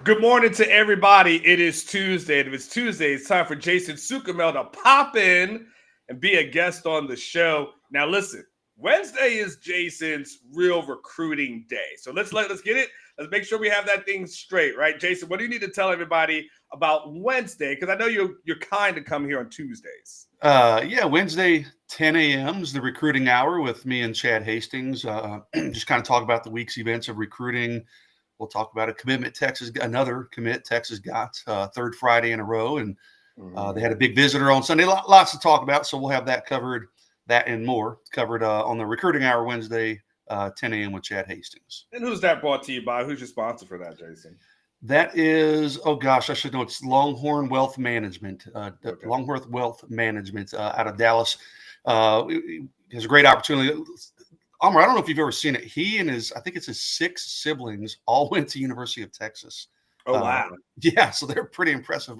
Good morning to everybody. It is Tuesday. And if it's Tuesday, it's time for Jason Sukamel to pop in and be a guest on the show. Now, listen, Wednesday is Jason's real recruiting day. So let's get it. Let's make sure we have that thing straight, right? Jason, what do you need to tell everybody about Wednesday? Because I know you're kind to come here on Tuesdays. Wednesday, 10 a.m. is the recruiting hour with me and Chad Hastings. Just kind of talk about the week's events of recruiting. We'll talk about another commit Texas got, third Friday in a row. And they had a big visitor on Sunday. Lots to talk about. So we'll have that covered, that and more covered on the recruiting hour Wednesday, 10 a.m. with Chad Hastings. And who's that brought to you by? Who's your sponsor for that, Jason? That is, I should know. It's Longhorn Wealth Management. Okay. Longhorn Wealth Management out of Dallas. He has a great opportunity. Amr, I don't know if you've ever seen it. He and his 6 siblings all went to University of Texas. Oh, wow. Yeah, so they're pretty impressive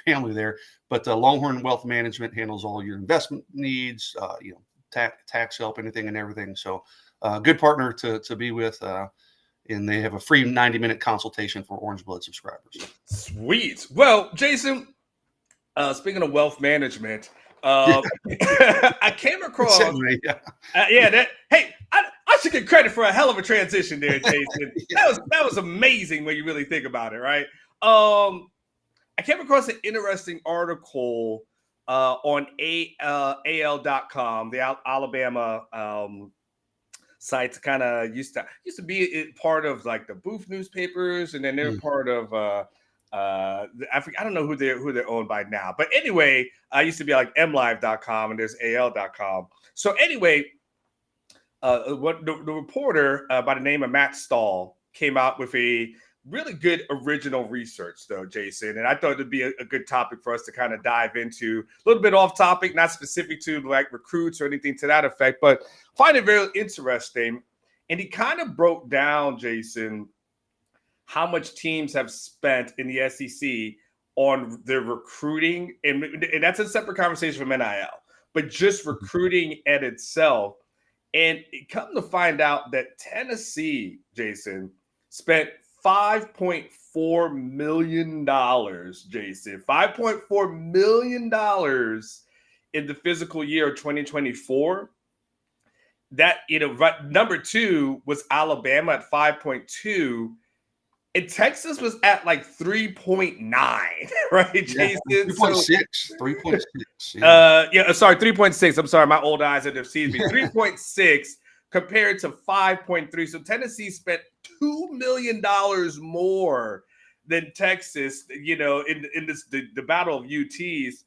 family there. But Longhorn Wealth Management handles all your investment needs, tax help, anything and everything. So good partner to be with. And they have a free 90-minute consultation for Orange Blood subscribers. Sweet. Well, Jason, speaking of wealth management, I came across. I should get credit for a hell of a transition there, Jason. That was amazing when you really think about it, right? I came across an interesting article on AL.com, the Alabama sites. Kind of used to be part of like the Booth newspapers, and then they're part of I don't know who they're owned by now, but anyway, I used to be like mlive.com, and there's al.com. So anyway, what the reporter by the name of Matt Stahl came out with a really good original research, though, Jason, and I thought it'd be a good topic for us to kind of dive into. A little bit off topic, not specific to like recruits or anything to that effect, but find it very interesting. And he kind of broke down, Jason, how much teams have spent in the SEC on their recruiting. And that's a separate conversation from NIL, but just recruiting at itself. And it come to find out that Tennessee, Jason, spent $5.4 million, Jason, $5.4 million in the physical year of 2024. That, number two was Alabama at 5.2. And Texas was at like 3.9, right, Jason? 3.6. 3.6. Sorry, 3.6. I'm sorry, my old eyes have deceived me. 3.6 compared to 5.3. So Tennessee spent $2 million more than Texas, in this the battle of UTs.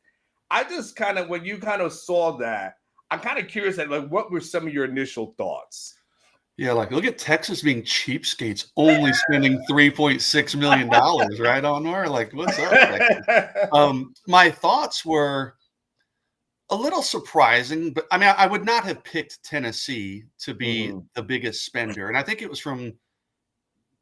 I just kind of, when you kind of saw that, I'm kind of curious at like what were some of your initial thoughts? Yeah, like look at Texas being cheapskates, only spending $3.6 million, right, Anwar? Like, what's up? My thoughts were a little surprising, but I mean, I would not have picked Tennessee to be the biggest spender. And I think it was from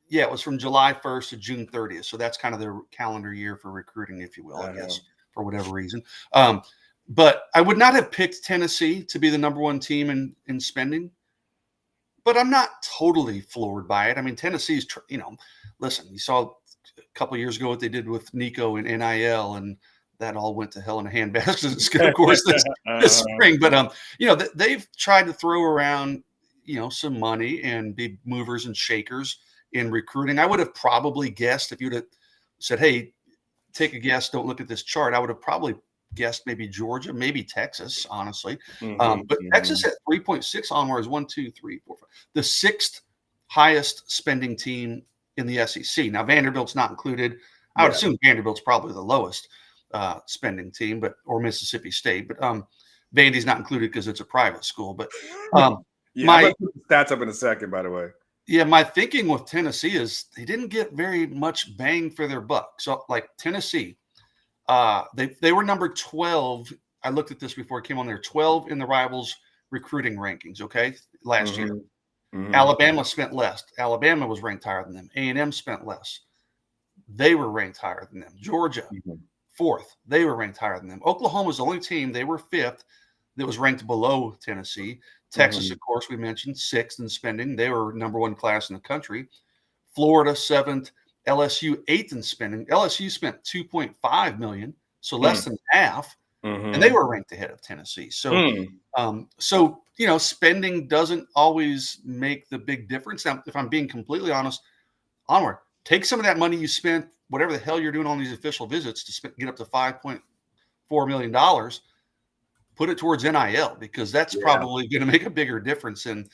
July 1st to June 30th. So that's kind of their calendar year for recruiting, if you will, I guess, for whatever reason. But I would not have picked Tennessee to be the number one team in spending. But I'm not totally floored by it. I mean, Tennessee's, listen, you saw a couple of years ago what they did with Nico and NIL, and that all went to hell in a handbasket, of course, this spring. But, they've tried to throw around, some money and be movers and shakers in recruiting. I would have probably guessed if you'd have said, hey, take a guess, don't look at this chart. I would have probably guessed maybe Georgia, maybe Texas, honestly. But Texas at 3.6 Onward is 1, 2, 3, 4, 5. The sixth highest spending team in the SEC. Now, Vanderbilt's not included. I would assume Vanderbilt's probably the lowest spending team, or Mississippi State. But Vandy's not included because it's a private school. But I'm going to put the stats up in a second, by the way. Yeah, my thinking with Tennessee is they didn't get very much bang for their buck. So, like Tennessee, they were number 12. I looked at this before it came on there. 12 in the Rivals recruiting rankings. Okay, last year, Alabama spent less. Alabama was ranked higher than them. A&M spent less. They were ranked higher than them. Georgia, fourth. They were ranked higher than them. Oklahoma was the only team. They were fifth. That was ranked below Tennessee. Texas, of course, we mentioned, sixth in spending. They were number one class in the country. Florida, seventh. LSU 8th in spending. LSU spent $2.5 million, so less than half, and they were ranked ahead of Tennessee. So, spending doesn't always make the big difference. Now, if I'm being completely honest, onward, take some of that money you spent, whatever the hell you're doing on these official visits, to get up to $5.4 million. Put it towards NIL, because that's probably going to make a bigger difference in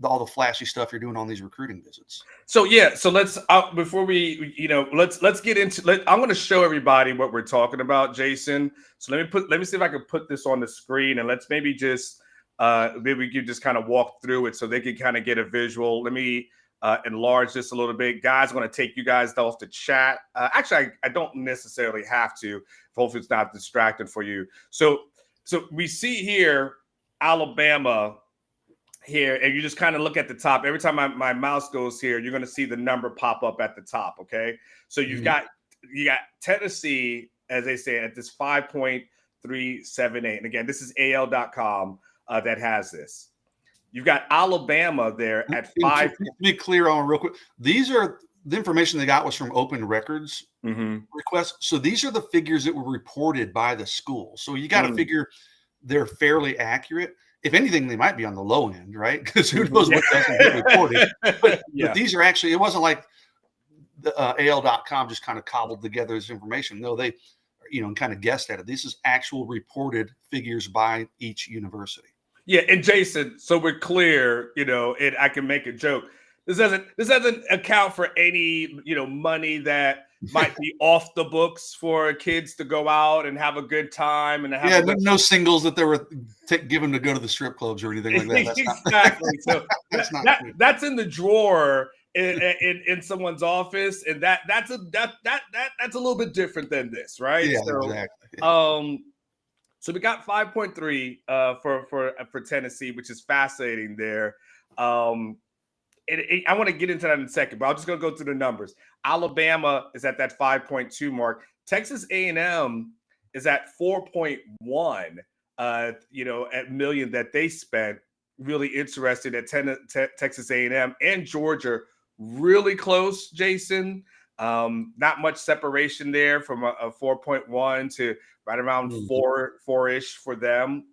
all the flashy stuff you're doing on these recruiting visits. So let's before we let's get into. I'm going to show everybody what we're talking about, Jason. So let me see if I can put this on the screen, and let's maybe just maybe we can just kind of walk through it so they can kind of get a visual. Let me enlarge this a little bit, guys. I'm going to take you guys off the chat. Actually, I don't necessarily have to. Hopefully, it's not distracting for you. So we see here Alabama here, and you just kind of look at the top. Every time my mouse goes here, you're going to see the number pop up at the top. Okay, so you got Tennessee, as they say, at this 5.378, and again, this is AL.com that has this. You've got Alabama there at 5. To be clear on real quick, these are the information they got was from open records requests. So these are the figures that were reported by the school. So you got to figure they're fairly accurate. If anything, they might be on the low end, right? Because who knows what doesn't get reported. But these are actually, it wasn't like the AL.com just kind of cobbled together this information. No, they, kind of guessed at it. This is actual reported figures by each university. Yeah, and Jason, so we're clear, and I can make a joke. This doesn't account for any, money that might be off the books for kids to go out and have a good time and have no singles that they were given to go to the strip clubs or anything like that. Exactly. So that's in the drawer in someone's office, and that's a little bit different than this, right? Yeah, so, exactly. Yeah. So we got 5.3 for Tennessee, which is fascinating there. I want to get into that in a second, but I'm just going to go through the numbers. Alabama is at that 5.2 mark. Texas A&M is at 4.1, at million that they spent. Really interested at Texas A&M and Georgia, really close, Jason. Not much separation there from a 4.1 to right around 4-ish for them.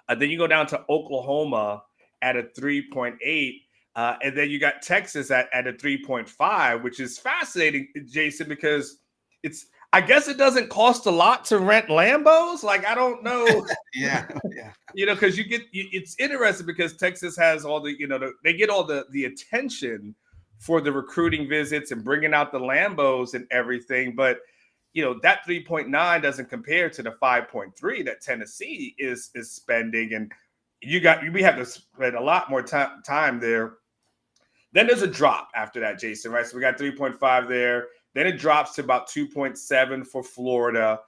Then you go down to Oklahoma at a 3.8. And then you got Texas at a 3.5, which is fascinating, Jason, because I guess it doesn't cost a lot to rent Lambos. Like, I don't know. Yeah. Because it's interesting because Texas has all the, they get all the attention for the recruiting visits and bringing out the Lambos and everything. But, that 3.9 doesn't compare to the 5.3 that Tennessee is spending. And we have to spend a lot more time there. Then there's a drop after that, Jason, right? So we got 3.5 there. Then it drops to about 2.7 for Florida,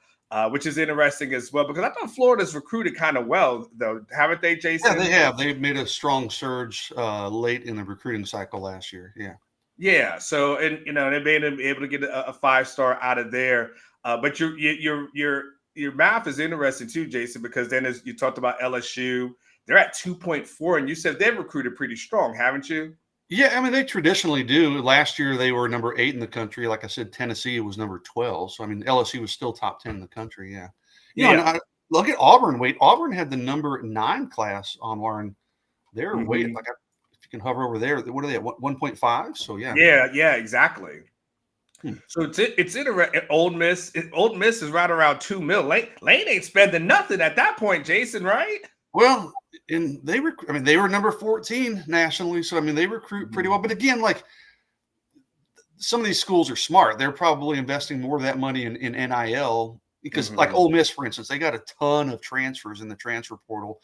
which is interesting as well, because I thought Florida's recruited kind of well, though, haven't they, Jason? Yeah, they have. They've made a strong surge late in the recruiting cycle last year. Yeah. Yeah. So, and they've been able to get a 5-star out of there. But your math is interesting too, Jason, because then as you talked about LSU, they're at 2.4, and you said they've recruited pretty strong, haven't you? Yeah, I mean, they traditionally do. Last year, they were number 8 in the country. Like I said, Tennessee was number 12. So, I mean, LSU was still top 10 in the country, yeah. Look at Auburn. Auburn had the number 9 class on Warren. They're way, if you can hover over there, what are they at, 1.5? So, yeah. Yeah, exactly. So it's interesting. Old Miss is right around $2 million. Lane ain't spending nothing at that point, Jason, right? Well, and they were number 14 nationally, so they recruit pretty well. But again, like, some of these schools are smart. They're probably investing more of that money in NIL because, like Ole Miss, for instance, they got a ton of transfers in the transfer portal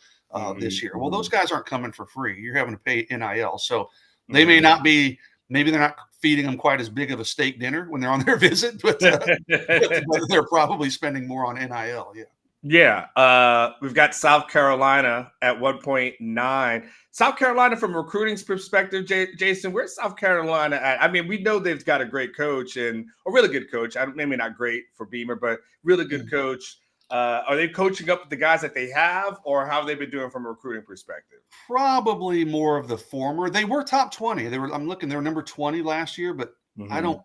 this year. Well, those guys aren't coming for free. You're having to pay NIL, so they may not be. Maybe they're not feeding them quite as big of a steak dinner when they're on their visit, but they're probably spending more on NIL. Yeah. Yeah, we've got South Carolina at 1.9. South Carolina, from a recruiting perspective, Jason, where's South Carolina at? I mean, we know they've got a great coach and a really good coach. Maybe not great for Beamer, but really good coach. Are they coaching up the guys that they have, or how have they been doing from a recruiting perspective? Probably more of the former. They were top 20. They were number 20 last year, but I don't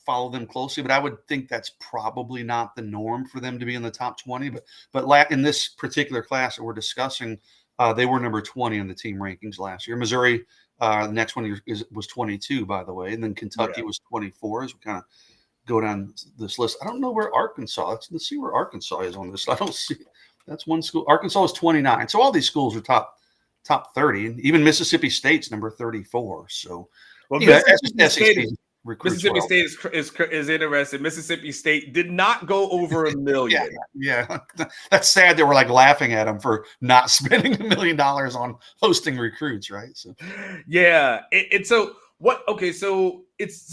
follow them closely, but I would think that's probably not the norm for them to be in the top 20. But in this particular class that we're discussing, they were number 20 in the team rankings last year. Missouri, the next one was 22, by the way, and then Kentucky was 24. As we kind of go down this list, I don't know where Arkansas. Let's see where Arkansas is on this. I don't see. That's one school. Arkansas is 29. So all these schools are top 30, and even Mississippi State's number 34. So, well, Mississippi State is interesting. Mississippi State did not go over $1 million. Yeah. That's sad that we're like laughing at them for not spending $1 million on hosting recruits, right? So, yeah. So it's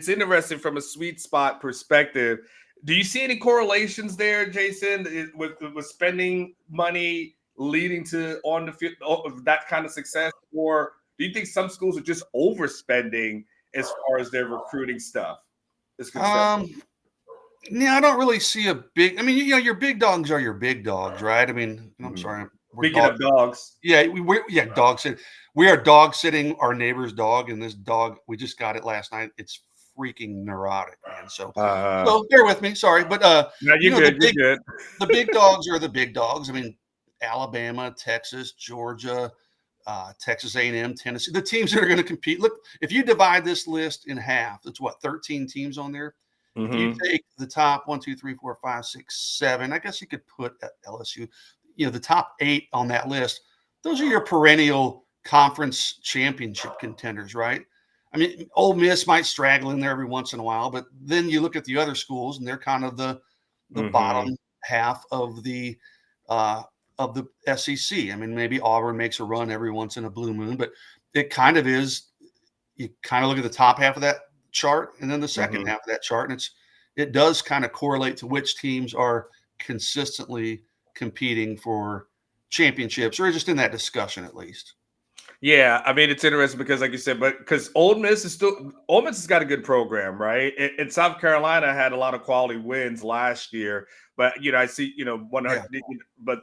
interesting from a sweet spot perspective. Do you see any correlations there, Jason, with spending money leading to on the field that kind of success, or do you think some schools are just overspending as far as their recruiting stuff is concerned? Yeah, I don't really see a big. I mean, your big dogs are your big dogs, right? I mean, I'm sorry. Speaking of dogs, yeah, dog sitting. We are dog sitting our neighbor's dog, and this dog, we just got it last night. It's freaking neurotic, man. So bear with me. Sorry, but no, you're good. You're good. The big dogs are the big dogs. I mean, Alabama, Texas, Georgia. Texas A&M, Tennessee, the teams that are going to compete. Look, if you divide this list in half, it's 13 teams on there. If you take the top 1, 2, 3, 4, 5, 6, 7, I guess you could put LSU, the top 8 on that list. Those are your perennial conference championship contenders, right? I mean, Ole Miss might straggle in there every once in a while, but then you look at the other schools and they're kind of the bottom half of the SEC. I mean, maybe Auburn makes a run every once in a blue moon, but it kind of is. You kind of look at the top half of that chart and then the second half of that chart, and it does kind of correlate to which teams are consistently competing for championships, or just in that discussion at least. Yeah, I mean, it's interesting because, like you said, because Ole Miss has got a good program, right? And South Carolina had a lot of quality wins last year, but I see, but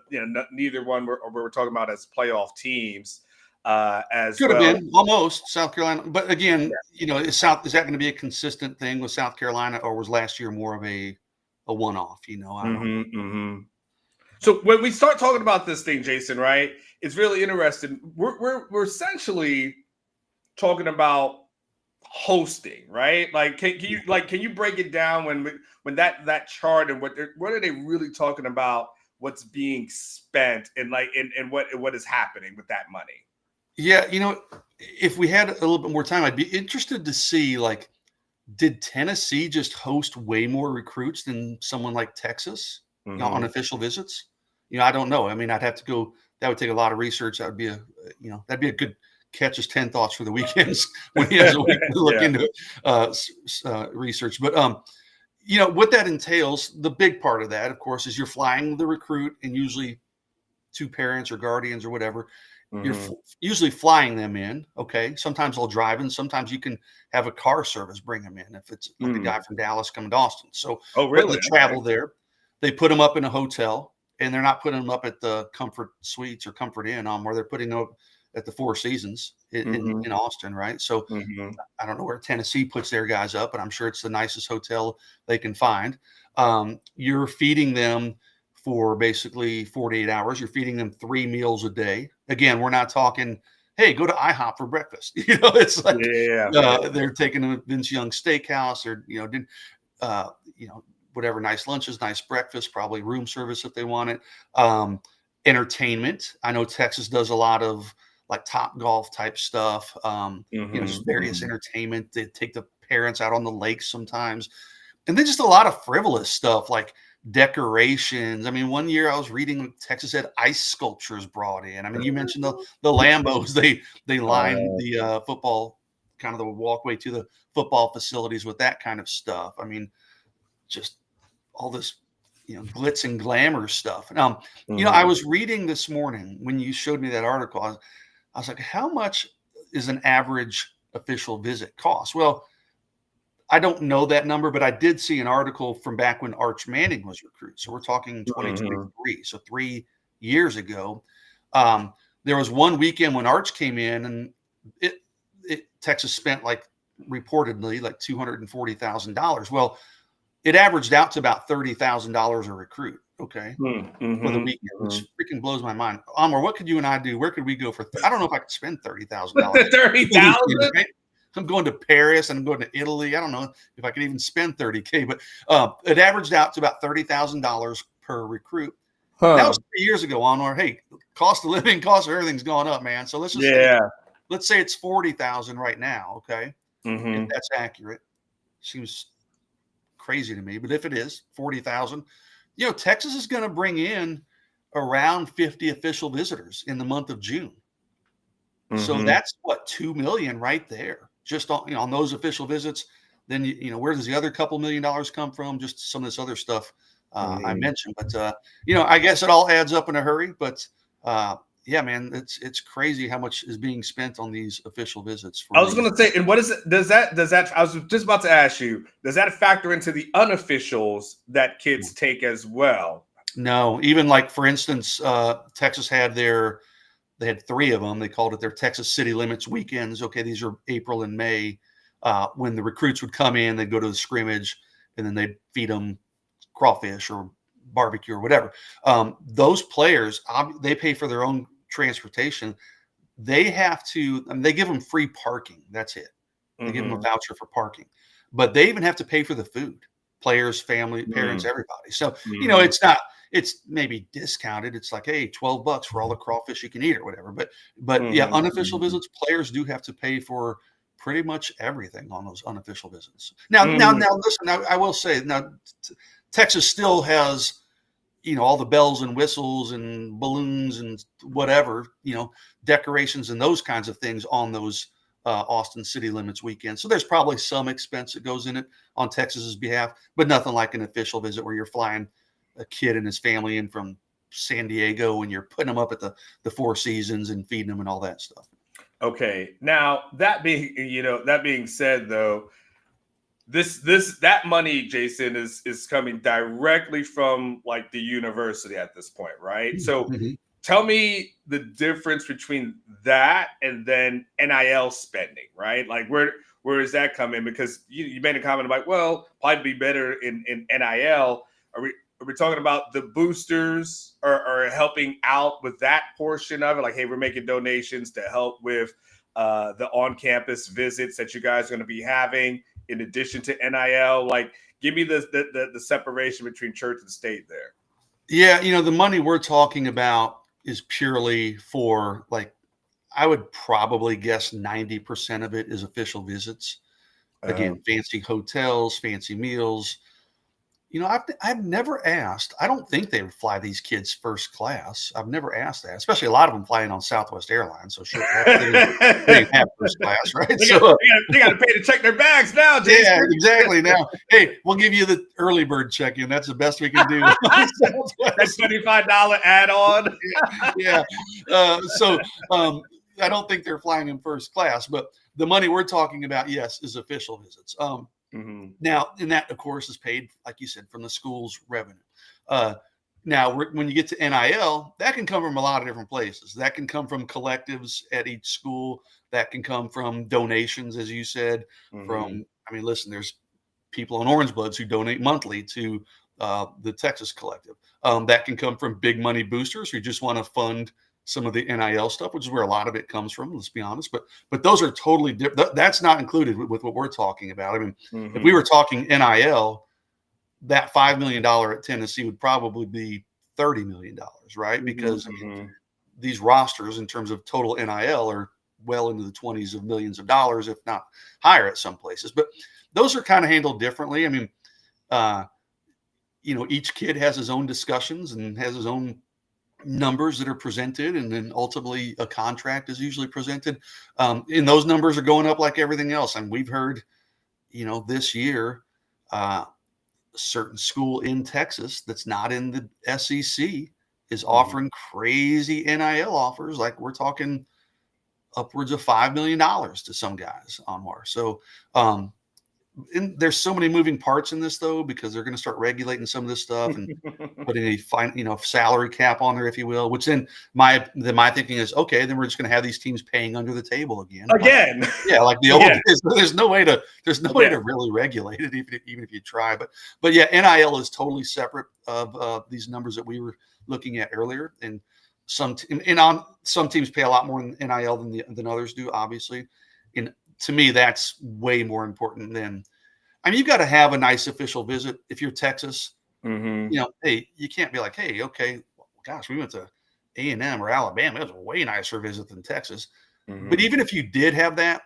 neither one we're talking about as playoff teams. As could have been almost South Carolina, but again, is that going to be a consistent thing with South Carolina, or was last year more of a one-off? I don't know. So when we start talking about this thing, Jason, right? It's really interesting. We're essentially talking about hosting, right? Like, can you break it down when that chart and what are they really talking about? What's being spent and what is happening with that money? Yeah, if we had a little bit more time, I'd be interested to see, did Tennessee just host way more recruits than someone like Texas on official visits? I don't know. I mean, I'd have to go. That would take a lot of research. That would be that'd be a good Catch's 10 thoughts for the weekends when he has a week to look into research. But what that entails, the big part of that, of course, is you're flying the recruit, and usually 2 parents or guardians or whatever. You're usually flying them in. Okay. Sometimes they'll drive in. Sometimes you can have a car service bring them in if it's like a guy from Dallas coming to Austin. So really? They travel there. They put them up in a hotel, and they're not putting them up at the Comfort Suites or Comfort Inn where they're putting them up at the Four Seasons in Austin, right? So I don't know where Tennessee puts their guys up, but I'm sure it's the nicest hotel they can find. You're feeding them for basically 48 hours. You're feeding them 3 meals a day. Again, we're not talking, hey, go to IHOP for breakfast. It's like they're taking them to Vince Young Steakhouse, or whatever, nice lunches, nice breakfast, probably room service if they want it. Entertainment. I know Texas does a lot of Top Golf type stuff. Just various entertainment. They take the parents out on the lake sometimes, and then just a lot of frivolous stuff like decorations. I mean, one year I was reading Texas had ice sculptures brought in. I mean, you mentioned the Lambos. They lined the football, kind of the walkway to the football facilities with that kind of stuff. I mean, just all this, glitz and glamour stuff. I was reading this morning when you showed me that article. I was like, how much is an average official visit cost? Well, I don't know that number, but I did see an article from back when Arch Manning was recruited. So we're talking 2023. So 3 years ago, there was one weekend when Arch came in, and Texas spent reportedly like $240,000. Well, it averaged out to about $30,000 a recruit. Okay. For the weekend, which freaking blows my mind. Amor, what could you and I do? Where could we go for? I don't know if I could spend $30,000. 30,000. I'm going to Paris and I'm going to Italy. I don't know if I could even spend 30K, but it averaged out to about $30,000 per recruit. That was 3 years ago, Anwar. Hey, cost of living, cost of everything's gone up, man. So let's just say it's 40,000 right now. Okay, if that's accurate, seems crazy to me, but if it is 40,000, Texas is going to bring in around 50 official visitors in the month of June. So that's what, 2 million right there, just on those official visits. Then where does the other couple $1 million come from? Just some of this other stuff I mentioned, but I guess it all adds up in a hurry. But yeah, man, it's crazy how much is being spent on these official visits. I was going to say, and what is it? Does that? I was just about to ask you. Does that factor into the unofficials that kids take as well? No, even like for instance, Texas they had 3 of them. They called it their Texas City Limits weekends. Okay, these are April and May when the recruits would come in, they'd go to the scrimmage, and then they'd feed them crawfish or barbecue or whatever. Those players, they pay for their own transportation. They have to, they give them free parking. That's it. They give them a voucher for parking, but they even have to pay for the food. Players, family, parents, everybody. So, it's maybe discounted. It's like, hey, $12 for all the crawfish you can eat or whatever. But yeah, unofficial visits, players do have to pay for pretty much everything on those unofficial visits. Now, listen, I will say now, Texas still has, all the bells and whistles and balloons and whatever, decorations and those kinds of things on those Austin City Limits weekend. So there's probably some expense that goes in it on Texas's behalf, but nothing like an official visit where you're flying a kid and his family in from San Diego and you're putting them up at the Four Seasons and feeding them and all that stuff. Okay. Now that being said though, that money, Jason, is coming directly from like the university at this point, right? So tell me the difference between that and then NIL spending, right? Like where does that come in? Because you made a comment about, well, probably be better in NIL. Are we talking about the boosters or helping out with that portion of it? Like, hey, we're making donations to help with the on-campus visits that you guys are going to be having in addition to NIL. Like, give me the separation between church and state there. Yeah, the money we're talking about is purely for, like, I would probably guess 90% of it is official visits. Again, fancy hotels, fancy meals. I've never asked. I don't think they would fly these kids first class. I've never asked that, especially a lot of them flying on Southwest Airlines. So sure, they have first class, right? They got to pay to check their bags now, Jason. Yeah, exactly. Now, hey, we'll give you the early bird check-in. That's the best we can do. That's $25 add-on. Yeah. So I don't think they're flying in first class, but the money we're talking about, yes, is official visits. Now, and that, of course, is paid, like you said, from the school's revenue. Now, when you get to NIL, that can come from a lot of different places. That can come from collectives at each school. That can come from donations, as you said. Listen, there's people in Orange Bloods who donate monthly to the Texas collective. That can come from big money boosters who just want to fund some of the NIL stuff, which is where a lot of it comes from, let's be honest. But those are totally different. That's not included with what we're talking about. I mean, if we were talking NIL, that $5 million at Tennessee would probably be $30 million, right? Because these rosters in terms of total NIL are well into the 20s of millions of dollars, if not higher at some places. But those are kind of handled differently. I mean, each kid has his own discussions and has his own numbers that are presented, and then ultimately a contract is usually presented. And those numbers are going up like everything else. And we've heard, this year, a certain school in Texas that's not in the SEC is offering crazy NIL offers. Like we're talking upwards of $5 million to some guys, Anwar. So there's so many moving parts in this though, because they're going to start regulating some of this stuff and putting a salary cap on there, if you will, which then my thinking is, okay, then we're just going to have these teams paying under the table again. Like the old days. There's no way to really regulate it, even if you try. But yeah, NIL is totally separate of these numbers that we were looking at earlier. And some teams pay a lot more in NIL than others do, obviously. And to me, that's way more important than, I mean, you've got to have a nice official visit. If you're Texas, hey, you can't be like, hey, okay, gosh, we went to A&M or Alabama. It was a way nicer visit than Texas. But even if you did have that,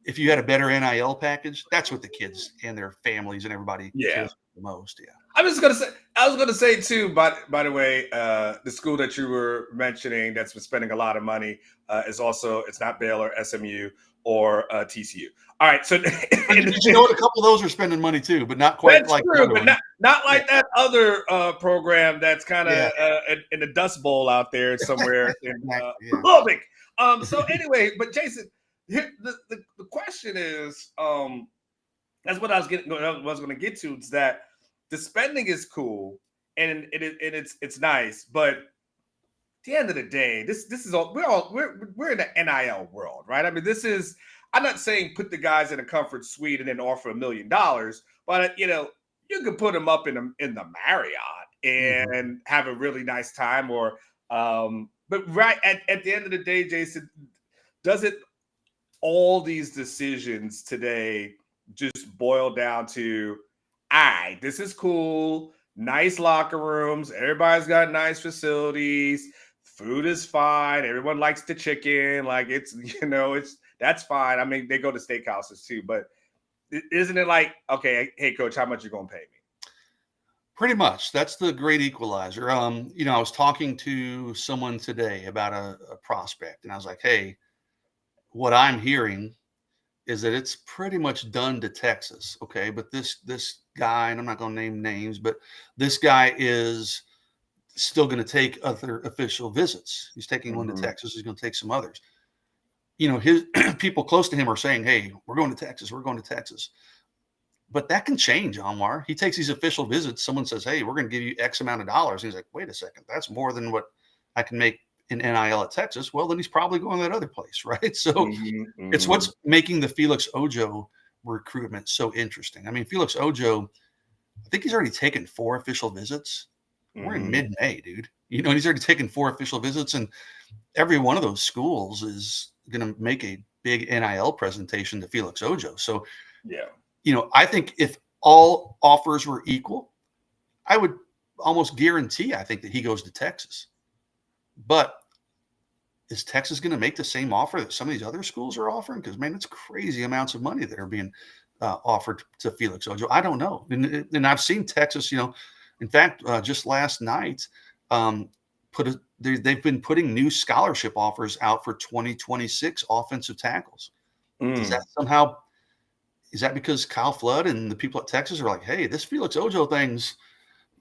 if you had a better NIL package, that's what the kids and their families and everybody cares the most. Yeah. I was gonna say too, by the way, the school that you were mentioning that's been spending a lot of money is also, it's not Baylor, SMU, or TCU. All right, so did you know what? A couple of those are spending money too, but not quite that's like true, but not like that other program that's kind of in the Dust Bowl out there somewhere in Lubbock. So anyway, but Jason, here, the question is, that's what I was going to get to, is that the spending is cool and it's nice, but at the end of the day, this is all we're in the NIL world, right? I mean, I'm not saying put the guys in a comfort suite and then offer $1 million, but you can put them up in the Marriott and have a really nice time, or but right at the end of the day, Jason, does it all these decisions today just boil down to, this is cool, nice locker rooms, everybody's got nice facilities, food is fine, everyone likes the chicken, like it's that's fine. I mean, they go to steakhouses too, but isn't it like, okay, hey coach, how much you gonna pay me? Pretty much. That's the great equalizer. I was talking to someone today about a prospect, and I was like, hey, what I'm hearing is that it's pretty much done to Texas. Okay. But this guy, and I'm not going to name names, but this guy is still going to take other official visits. He's taking one to Texas. He's going to take some others. His people close to him are saying, hey, we're going to Texas. We're going to Texas. But that can change, Anwar. He takes these official visits. Someone says, hey, we're going to give you X amount of dollars. He's like, wait a second. That's more than what I can make in NIL at Texas. Well, then he's probably going to that other place, right? So it's what's making the Felix Ojo recruitment so interesting. I mean, Felix Ojo, I think he's already taken 4 official visits. We're in mid-May, dude. He's already taken 4 official visits, and every one of those schools is going to make a big NIL presentation to Felix Ojo. So, I think if all offers were equal, I would almost guarantee, I think, that he goes to Texas. But is Texas going to make the same offer that some of these other schools are offering? Because, man, it's crazy amounts of money that are being offered to Felix Ojo. I don't know. And I've seen Texas, in fact, just last night, they've been putting new scholarship offers out for 2026 offensive tackles. Is that because Kyle Flood and the people at Texas are like, hey, this Felix Ojo thing's,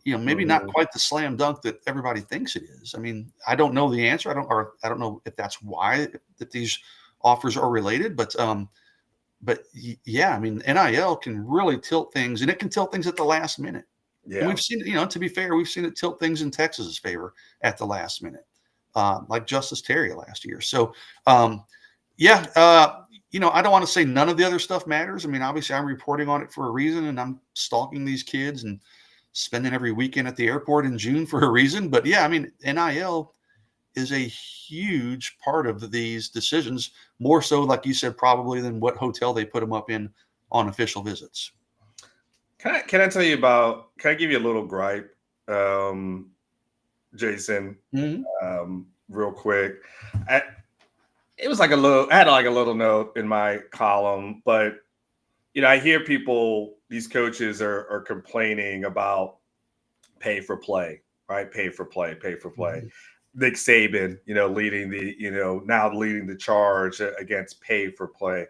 maybe not quite the slam dunk that everybody thinks it is. I mean, I don't know the answer. I don't know if that's why that these offers are related, but yeah, I mean, NIL can really tilt things, and it can tilt things at the last minute. Yeah. And we've seen, to be fair, we've seen it tilt things in Texas's favor at the last minute, like Justice Terry last year. So, I don't want to say none of the other stuff matters. I mean, obviously I'm reporting on it for a reason, and I'm stalking these kids and spending every weekend at the airport in June for a reason. But yeah, I mean, NIL is a huge part of these decisions, more so, like you said, probably than what hotel they put them up in on official visits. Can I tell you about, can I give you a little gripe, Jason, real quick? I had like a little note in my column, but I hear these coaches are complaining about pay for play, right? Pay for play. Nick Saban, leading the charge against pay for play.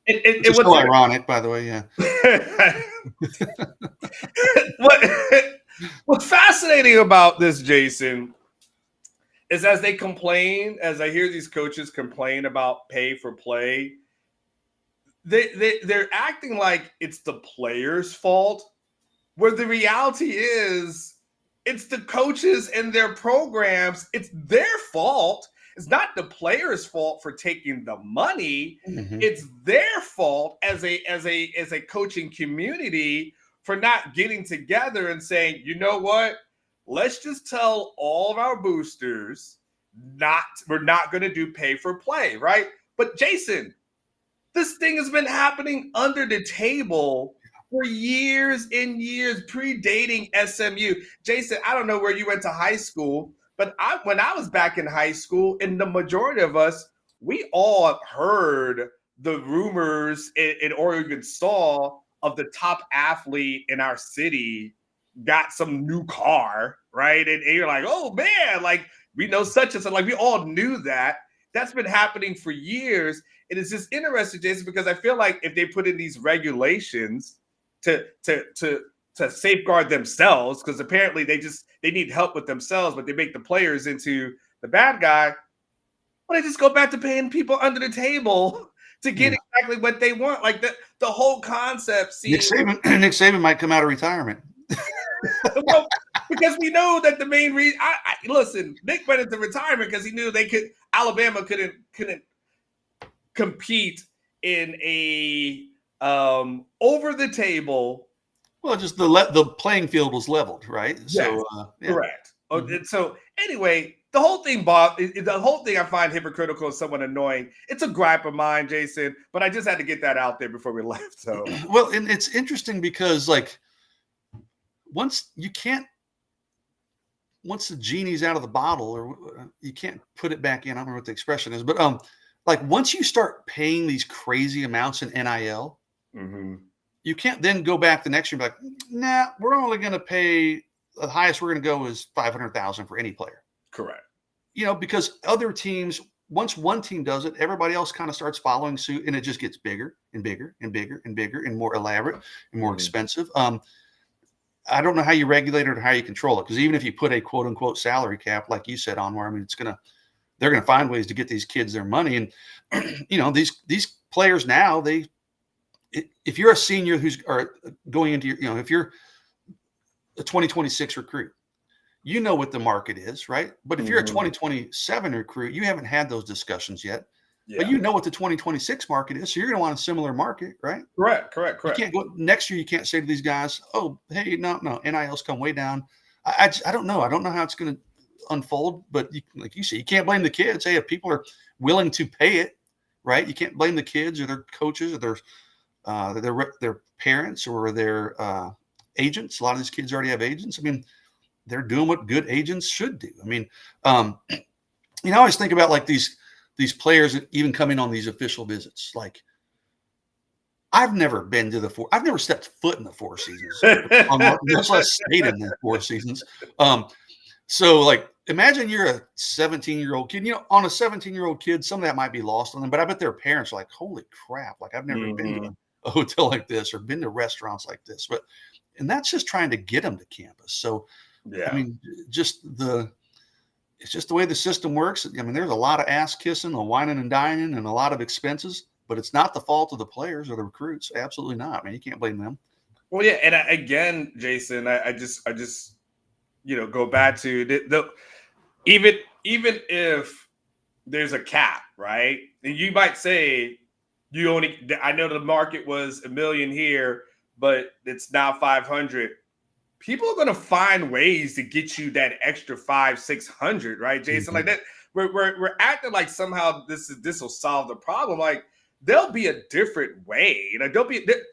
It was so ironic, by the way. Yeah. What's fascinating about this, Jason, is as I hear these coaches complain about pay for play, they're acting like it's the players' fault, where the reality is it's the coaches and their programs. It's their fault. It's not the players' fault for taking the money. Mm-hmm. It's their fault as a coaching community for not getting together and saying, you know what? Let's just tell all of our boosters we're not going to do pay for play, right? But Jason, this thing has been happening under the table for years and years, predating SMU. Jason, I don't know where you went to high school, but when I was back in high school, and the majority of us, we all heard the rumors or even saw of the top athlete in our city got some new car, right? And you're like, oh man, like we know such and such. Like we all knew that. That's been happening for years. It is just interesting, Jason, because I feel like if they put in these regulations to safeguard themselves, because apparently they need help with themselves, but they make the players into the bad guy. Well, they just go back to paying people under the table to get exactly what they want. Like the whole concept seems Nick Saban might come out of retirement. well, because we know that the main reason listen, Nick went into retirement because he knew Alabama couldn't compete in a over the table. Well, just the playing field was leveled, right? Yes, so correct. Mm-hmm. And so anyway, the whole thing I find hypocritical and somewhat annoying. It's a gripe of mine, Jason, but I just had to get that out there before we left. So well, and it's interesting because like once the genie's out of the bottle, or you can't put it back in. I don't remember what the expression is, but like once you start paying these crazy amounts in NIL, you can't then go back the next year and be like, nah, we're only going to pay the highest we're going to go is $500,000 for any player. Correct. Because other teams, once one team does it, everybody else kind of starts following suit, and it just gets bigger and bigger and bigger and bigger and more elaborate and more expensive. I don't know how you regulate it or how you control it, because even if you put a quote unquote salary cap, like you said, Anwar, I mean, they're going to find ways to get these kids their money. And, these players now, if you're a senior who's going into if you're a 2026 recruit, you know what the market is, right? But if you're a 2027 recruit, you haven't had those discussions yet. Yeah. But you know what the 2026 market is, so you're going to want a similar market, right? Correct. You can't go next year. You can't say to these guys, "Oh, hey, no, NIL's come way down." I don't know. I don't know how it's going to unfold. But like you say, you can't blame the kids. Hey, if people are willing to pay it, right? You can't blame the kids or their coaches or their parents or their agents. A lot of these kids already have agents. I mean, they're doing what good agents should do. I mean, I always think about like these players even coming on these official visits. Like, I've never stepped foot in the Four Seasons, much less stayed in the Four Seasons. So like, imagine you're a 17-year-old kid. On a 17-year-old kid, some of that might be lost on them, but I bet their parents are like, "Holy crap! Like, I've never been to a hotel like this or been to restaurants like this." And that's just trying to get them to campus. So, I mean, it's just the way the system works. I mean, there's a lot of ass kissing, a whining and dining, and a lot of expenses. But it's not the fault of the players or the recruits. Absolutely not, man. You can't blame them. Well, yeah, and again, Jason, I just go back to even if there's a cap, right? And you might say I know the market was $1 million here, but it's now 500. People are going to find ways to get you that extra 500-600, right, Jason? Like that, we're acting like somehow this will solve the problem. Like, there'll be a different way.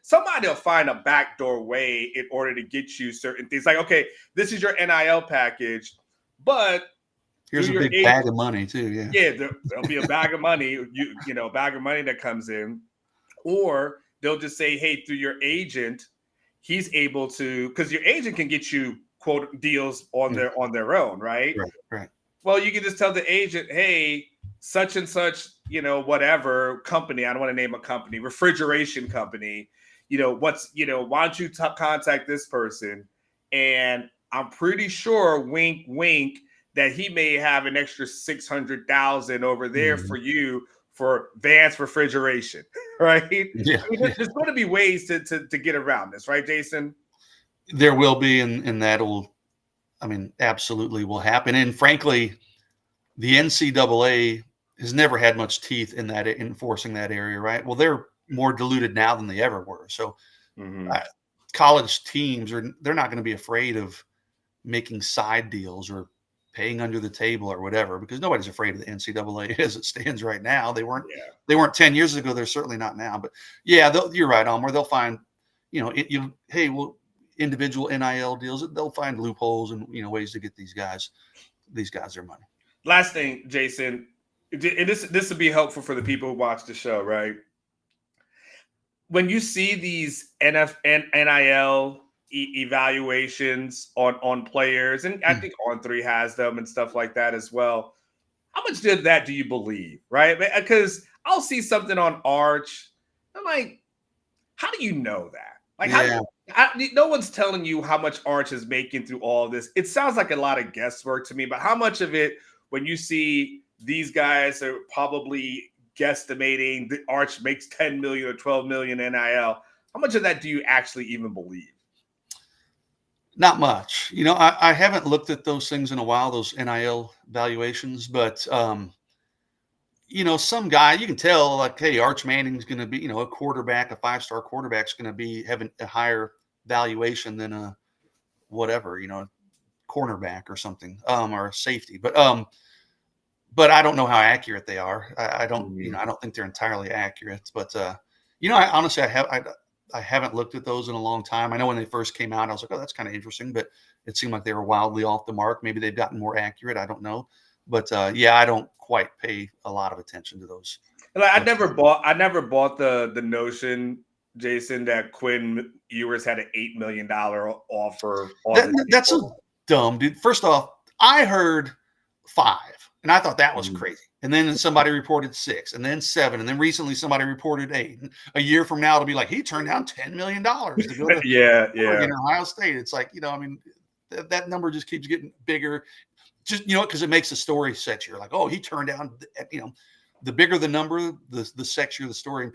Somebody will find a backdoor way in order to get you certain things. Like, okay, this is your NIL package, but here's a big bag of money too. Yeah, there'll be a bag of money. A bag of money that comes in, or they'll just say, hey, through your agent, he's able to, because your agent can get you quote deals on their own, right? Right. Well, you can just tell the agent, hey, such and such, whatever company, I don't want to name a company, refrigeration company, why don't you contact this person? And I'm pretty sure, wink, wink, that he may have an extra 600,000 over there for you for Vance refrigeration, right? Yeah, I mean, there's going to be ways to get around this, right, Jason? there will be, and that'll, I mean, absolutely will happen. And frankly, the NCAA has never had much teeth in that enforcing that area, right? Well, they're more diluted now than they ever were. So college teams they're not going to be afraid of making side deals or paying under the table or whatever, because nobody's afraid of the NCAA as it stands right now. They weren't 10 years ago. They're certainly not now. But yeah, you're right, Elmer. They'll find, hey, well, individual NIL deals. They'll find loopholes and ways to get these guys their money. Last thing, Jason, and this would be helpful for the people who watch the show, right? When you see these NIL evaluations on players, and I think On3 has them and stuff like that as well. How much of that do you believe, right? Because I'll see something on Arch. I'm like, how do you know that? Like, no one's telling you how much Arch is making through all of this. It sounds like a lot of guesswork to me, but how much of it, when you see these guys are probably guesstimating the Arch makes 10 million or 12 million NIL, how much of that do you actually even believe? Not much. I haven't looked at those things in a while, those NIL valuations, but some guy, you can tell, like, hey, Arch Manning's going to be, a quarterback, a 5-star quarterback's going to be having a higher valuation than a whatever, cornerback or something, or a safety. But I don't know how accurate they are. I don't, I don't think they're entirely accurate. But I haven't looked at those in a long time. I know when they first came out, I was like, oh, that's kind of interesting, but it seemed like they were wildly off the mark. Maybe they've gotten more accurate. I don't know. But I don't quite pay a lot of attention to those. I never bought the notion, Jason, that Quinn Ewers had an $8 million offer. That's so dumb, dude. First off, I heard 5, and I thought that was crazy. And then somebody reported 6, and then 7, and then recently somebody reported 8. And a year from now, it'll be like, he turned down $10 million to go to Ohio State. It's like, that number just keeps getting bigger. Just, because it makes the story sexier. Like, oh, he turned down, the bigger the number, the sexier the story, and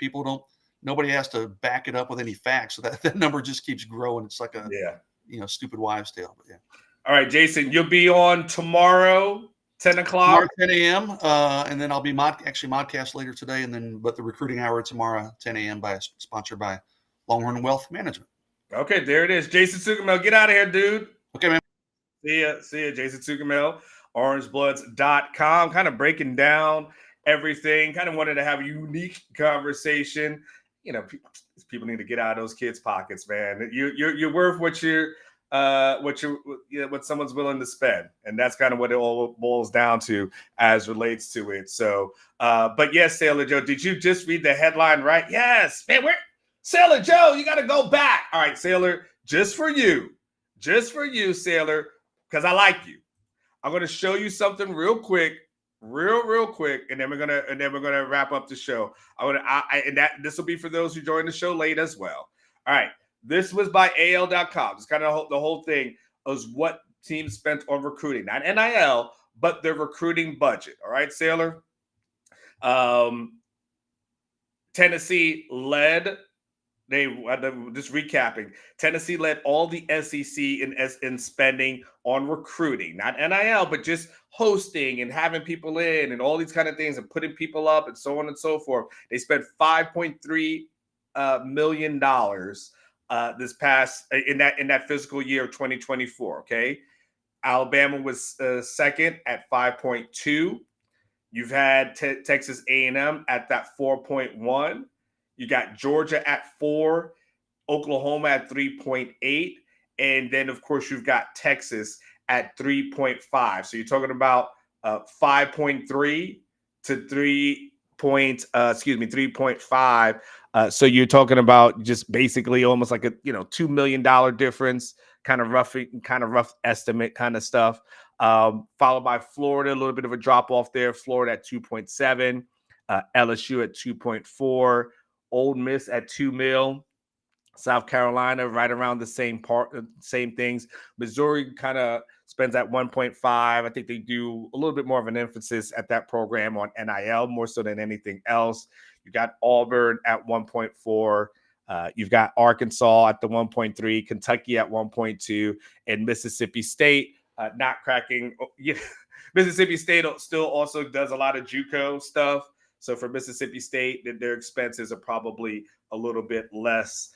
nobody has to back it up with any facts. So that number just keeps growing. It's like a, stupid wives' tale. But yeah. All right, Jason, you'll be on tomorrow, 10 o'clock. Tomorrow, 10 a.m. And then I'll be modcast later today. But the recruiting hour tomorrow, 10 a.m. sponsored by Longhorn Wealth Management. Okay, there it is. Jason Sugamel, get out of here, dude. Okay, man. See ya, Jason Sugamel, orangebloods.com, kind of breaking down everything. Kind of wanted to have a unique conversation. People need to get out of those kids' pockets, man. You're worth what someone's willing to spend, and that's kind of what it all boils down to as relates to it. So, but yes, Sailor Joe, did you just read the headline right? Yes, man. Sailor Joe, you got to go back. All right, Sailor, just for you, Sailor, because I like you. I'm going to show you something real quick, and then we're gonna wrap up the show. This will be for those who joined the show late as well. All right. This was by AL.com. It's kind of the whole thing was what teams spent on recruiting, not NIL, but their recruiting budget. All right, Sailor. Tennessee led. Just recapping. Tennessee led all the SEC in spending on recruiting, not NIL, but just hosting and having people in and all these kind of things and putting people up and so on and so forth. They spent $5.3 million. This past in that fiscal year of 2024. Okay, Alabama was second at 5.2. You've had Texas A&M at that 4.1. You got Georgia at 4, Oklahoma at 3.8, and then of course you've got Texas at 3.5. So you're talking about 5.3 to 3.5. So you're talking about just basically almost like a $2 million difference, kind of rough estimate kind of stuff. Followed by Florida, a little bit of a drop off there. Florida at 2.7, LSU at 2.4, Ole Miss at 2 mil, South Carolina right around the same things. Missouri kind of spends at 1.5. I think they do a little bit more of an emphasis at that program on NIL more so than anything else. You got Auburn at 1.4. You've got Arkansas at the 1.3, Kentucky at 1.2, and Mississippi State not cracking. Mississippi State still also does a lot of JUCO stuff. So for Mississippi State, their expenses are probably a little bit less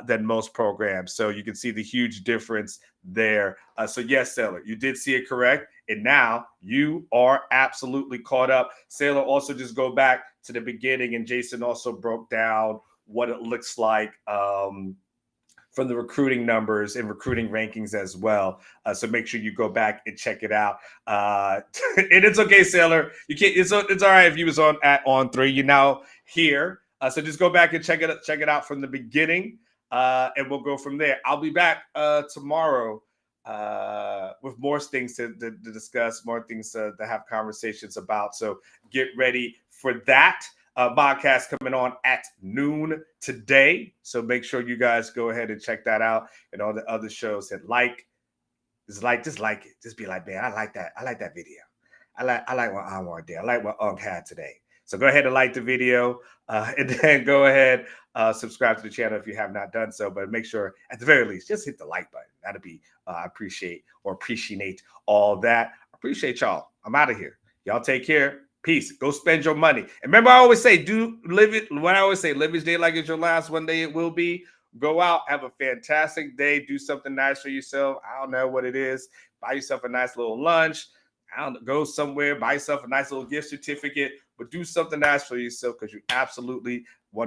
than most programs. So you can see the huge difference there. So yes, Sailor, you did see it correct. And now you are absolutely caught up. Sailor, also just go back to the beginning, and Jason also broke down what it looks like from the recruiting numbers and recruiting rankings as well. So make sure you go back and check it out. And it's okay, Sailor. You can't. It's all right if you was on 3. You're now here. So just go back and check it out from the beginning, and we'll go from there. I'll be back tomorrow with more things to discuss, more things to have conversations about. So get ready for that. Podcast coming on at noon today. So make sure you guys go ahead and check that out, and all the other shows that just like it. Just be like, man, I like that. I like that video. I like what Anwar did. I like what Unk had today. So go ahead and like the video, and then go ahead, subscribe to the channel if you have not done so. But make sure, at the very least, just hit the like button. That'll be appreciate all that. Appreciate y'all. I'm out of here. Y'all take care. Peace. Go spend your money. And remember, I always say, live each day like it's your last. One day it will be. Go out, have a fantastic day. Do something nice for yourself. I don't know what it is. Buy yourself a nice little lunch. I don't know, go somewhere, buy yourself a nice little gift certificate, but do something nice for yourself, because you absolutely want